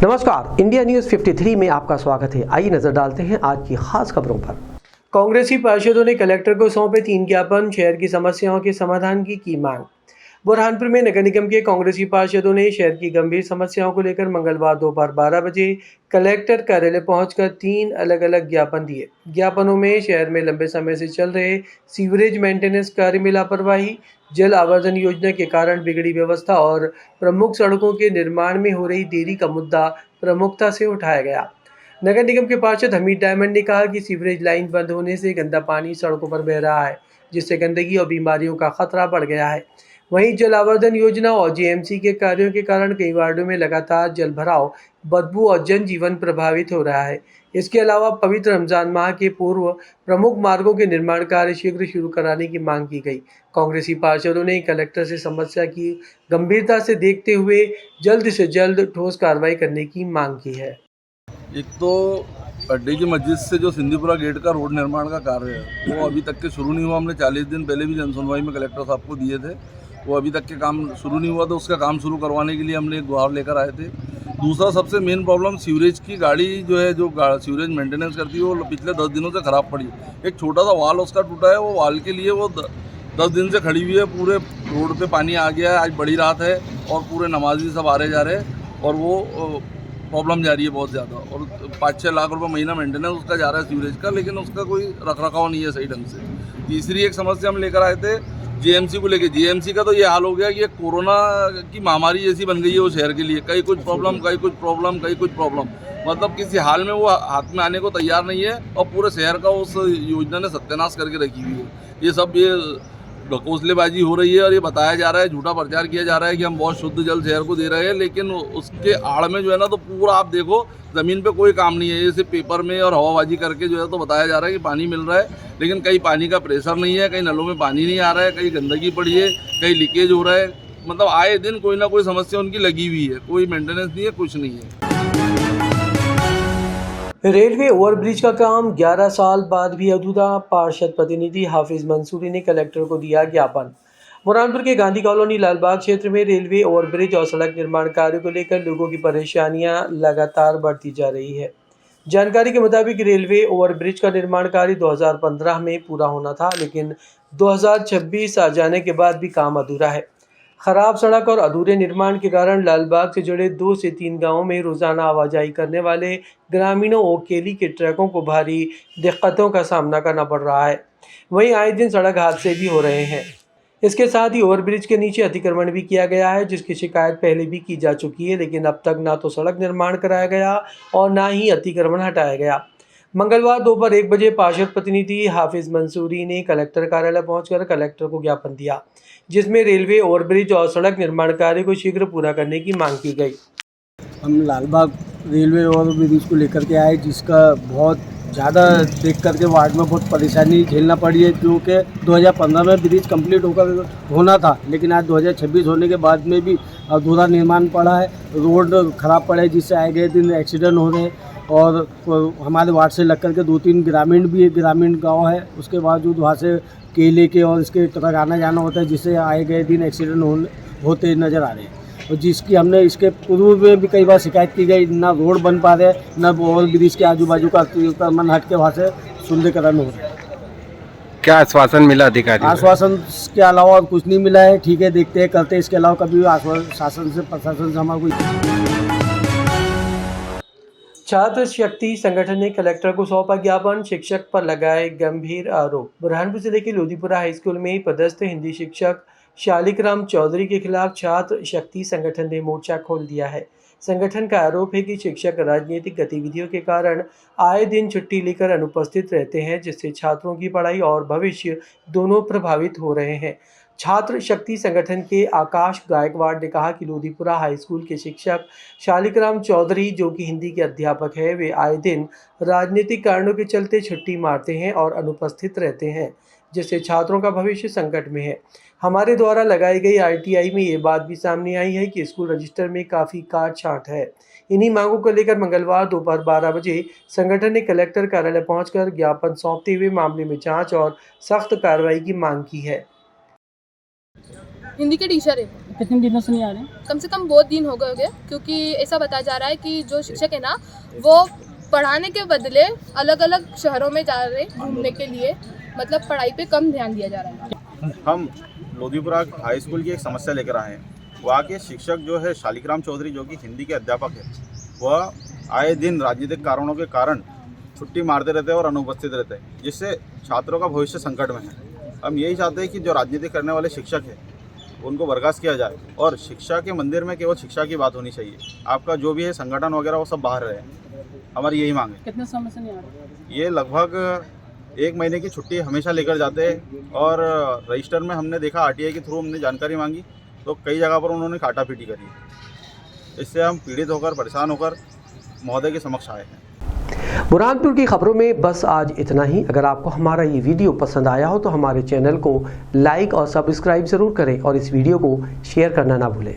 नमस्कार, India news 53 में आपका स्वागत है। आइए नजर डालते हैं आज की खास खबरों पर। कांग्रेसी पार्षदों ने कलेक्टर को सौंपे 3 ज्ञापन, शहर की समस्याओं के समाधान की मांग। बुरहानपुर में नगर निगम के कांग्रेसी पार्षदों ने शहर की गंभीर समस्याओं को लेकर मंगलवार दोपहर 12 बजे कलेक्टर कार्यालय पहुंचकर 3 अलग अलग ज्ञापन दिए। ज्ञापनों में शहर में लंबे समय से चल रहे सीवरेज मेंटेनेंस कार्य में लापरवाही, जल आवर्धन योजना के कारण बिगड़ी व्यवस्था और प्रमुख सड़कों के निर्माण में हो रही देरी का मुद्दा प्रमुखता से उठाया गया। नगर निगम के पार्षद हमीद डायमंड ने कहा कि सीवरेज लाइन बंद होने से गंदा पानी सड़कों पर बह रहा है, जिससे गंदगी और बीमारियों का खतरा बढ़ गया है। वहीं जल आवर्धन योजना और जेएमसी के कार्यों के कारण कई वार्डों में लगातार जल भराव, बदबू और जनजीवन प्रभावित हो रहा है। इसके अलावा पवित्र रमजान माह के पूर्व प्रमुख मार्गों के निर्माण कार्य शीघ्र शुरू कराने की मांग की गई। कांग्रेसी पार्षदों ने कलेक्टर से समस्या की गंभीरता से देखते हुए जल्द से जल्द ठोस कार्रवाई करने की मांग की है। एक तो अड्डे की मस्जिद से जो सिंधीपुरा गेट का रोड निर्माण का कार्य है वो अभी तक के शुरू नहीं हुआ। हमने 40 दिन पहले भी जनसुनवाई में कलेक्टर साहब को दिए थे, वो अभी तक के काम शुरू नहीं हुआ। तो उसका काम शुरू करवाने के लिए हमने एक गुहार लेकर आए थे। दूसरा सबसे मेन प्रॉब्लम सीवरेज की गाड़ी जो है, जो सीवरेज मेंटेनेंस करती है, वो पिछले 10 दिनों से ख़राब पड़ी। एक छोटा सा वाल उसका टूटा है, वो वाल के लिए वो 10 दिन से खड़ी हुई है। पूरे रोड पे पानी आ गया है। आज बड़ी रात है और पूरे नमाजी सब आ रहे जा रहे हैं और वो प्रॉब्लम जा रही है बहुत ज़्यादा। और 5-6 लाख रुपए महीना मेंटेनेंस उसका जा रहा है सीवरेज का, लेकिन उसका कोई रखरखाव नहीं है सही ढंग से। तीसरी एक समस्या हम लेकर आए थे जेएमसी को लेके। जेएमसी का तो ये हाल हो गया कि ये कोरोना की महामारी जैसी बन गई है वो शहर के लिए। कहीं कुछ प्रॉब्लम, कहीं कुछ प्रॉब्लम, कहीं कुछ प्रॉब्लम, मतलब किसी हाल में वो हाथ में आने को तैयार नहीं है। और पूरे शहर का उस योजना ने सत्यानाश करके रखी हुई है। ये सब ढकोसलेबाजी हो रही है और ये बताया जा रहा है, झूठा प्रचार किया जा रहा है कि हम बहुत शुद्ध जल शहर को दे रहे हैं, लेकिन उसके आड़ में जो है ना, तो पूरा आप देखो ज़मीन पे कोई काम नहीं है। ये सिर्फ पेपर में और हवाबाजी करके जो है तो बताया जा रहा है कि पानी मिल रहा है, लेकिन कहीं पानी का प्रेशर नहीं है, कहीं नलों में पानी नहीं आ रहा है, कहीं गंदगी पड़ी है, कहीं लीकेज हो रहा है। मतलब आए दिन कोई ना कोई समस्या उनकी लगी हुई है। कोई मेंटेनेंस नहीं है, कुछ नहीं है। रेलवे ओवरब्रिज का काम 11 साल बाद भी अधूरा, पार्षद प्रतिनिधि हाफिज मंसूरी ने कलेक्टर को दिया ज्ञापन। बुरहानपुर के गांधी कॉलोनी लालबाग क्षेत्र में रेलवे ओवरब्रिज और सड़क निर्माण कार्य को लेकर लोगों की परेशानियां लगातार बढ़ती जा रही है। जानकारी के मुताबिक रेलवे ओवरब्रिज का निर्माण कार्य 2015 में पूरा होना था, लेकिन 2026 आ जाने के बाद भी काम अधूरा है। खराब सड़क और अधूरे निर्माण के कारण लालबाग से जुड़े 2 से 3 गांवों में रोजाना आवाजाही करने वाले ग्रामीणों और केली के ट्रकों को भारी दिक्कतों का सामना करना पड़ रहा है। वहीं आए दिन सड़क हादसे भी हो रहे हैं। इसके साथ ही ओवरब्रिज के नीचे अतिक्रमण भी किया गया है, जिसकी शिकायत पहले भी की जा चुकी है, लेकिन अब तक ना तो सड़क निर्माण कराया गया और ना ही अतिक्रमण हटाया गया। मंगलवार दोपहर 1 बजे पार्षद प्रतिनिधि हाफिज मंसूरी ने कलेक्टर कार्यालय पहुंचकर कलेक्टर को ज्ञापन दिया, जिसमें रेलवे ओवरब्रिज और सड़क निर्माण कार्य को शीघ्र पूरा करने की मांग की गई। हम लालबाग रेलवे ओवरब्रिज को लेकर के आए, जिसका बहुत ज़्यादा देख करके वार्ड में बहुत परेशानी झेलना पड़ी है, क्योंकि 2015 में ब्रिज कंप्लीट होना था, लेकिन आज 2026 होने के बाद में भी अधूरा निर्माण पड़ा है। रोड खराब पड़ा है, जिससे आए गए दिन एक्सीडेंट हो रहे हैं। और हमारे वार्ड से लग करके 2-3 ग्रामीण गांव है, उसके बावजूद वहाँ से केले के और इसके ट्रक आना जाना होता है, जिससे आए गए दिन एक्सीडेंट होते नज़र आ रहे हैं। और जिसकी हमने इसके पूर्व में भी कई बार शिकायत की गई, ना रोड बन पा रहे, ना ओवर ब्रिज के आजू बाजू का अतिक्रमण हट के वहाँ से सुंदरीकरण हो रहा है। क्या आश्वासन मिला अधिकारी? आश्वासन के अलावा और कुछ नहीं मिला है। ठीक है, देखते हैं, करते हैं। इसके अलावा कभी शासन से, प्रशासन से हमारा कोई। छात्र शक्ति संगठन ने कलेक्टर को सौंपा ज्ञापन, शिक्षक पर लगाए गंभीर आरोप। बुरहानपुर जिले के लोधीपुरा हाई स्कूल में पदस्थ हिंदी शिक्षक शालिकराम चौधरी के खिलाफ छात्र शक्ति संगठन ने मोर्चा खोल दिया है। संगठन का आरोप है कि शिक्षक राजनीतिक गतिविधियों के कारण आए दिन छुट्टी लेकर अनुपस्थित रहते हैं, जिससे छात्रों की पढ़ाई और भविष्य दोनों प्रभावित हो रहे हैं। छात्र शक्ति संगठन के आकाश गायकवाड़ ने कहा कि लोधीपुरा हाई स्कूल के शिक्षक शालिकराम चौधरी, जो कि हिंदी के अध्यापक है, वे आए दिन राजनीतिक कारणों के चलते छुट्टी मारते हैं और अनुपस्थित रहते हैं, जिससे छात्रों का भविष्य संकट में है। हमारे द्वारा लगाई गई आरटीआई में ये बात भी सामने आई है कि स्कूल रजिस्टर में काफ़ी काट छांट है। इन्हीं मांगों को लेकर मंगलवार दोपहर 12 बजे संगठन ने कलेक्टर कार्यालय पहुंचकर ज्ञापन सौंपते हुए मामले में जांच और सख्त कार्रवाई की मांग की है। हिंदी के टीचर है। कितने दिनों से नहीं आ रहे? कम से कम बहुत दिन हो गए, क्योंकि ऐसा बताया जा रहा है कि जो शिक्षक है ना वो पढ़ाने के बदले अलग अलग शहरों में जा रहे हैं घूमने के लिए, मतलब पढ़ाई पे कम ध्यान दिया जा रहा है। हम लोधीपुरा हाई स्कूल की एक समस्या लेकर आए हैं। वहाँ के शिक्षक जो है शालिग्राम चौधरी, जो कि हिंदी के अध्यापक है, वह आए दिन राजनीतिक कारणों के कारण छुट्टी मारते रहते हैं और अनुपस्थित रहते हैं, जिससे छात्रों का भविष्य संकट में है। हम यही चाहते हैं कि जो राजनीति करने वाले शिक्षक हैं उनको बर्खास्त किया जाए और शिक्षा के मंदिर में केवल शिक्षा की बात होनी चाहिए। आपका जो भी है संगठन वगैरह वो सब बाहर रहे, हमारी यही मांग है। कितने समय से नहीं आ रहे? ये लगभग 1 महीने की छुट्टी हमेशा लेकर जाते हैं और रजिस्टर में हमने देखा, आरटीआई के थ्रू हमने जानकारी मांगी तो कई जगह पर उन्होंने काटापीटी करी है। इससे हम पीड़ित होकर, परेशान होकर महोदय के समक्ष आए हैं। बुरहानपुर की खबरों में बस आज इतना ही। अगर आपको हमारा ये वीडियो पसंद आया हो तो हमारे चैनल को लाइक और सब्सक्राइब ज़रूर करें और इस वीडियो को शेयर करना ना भूलें।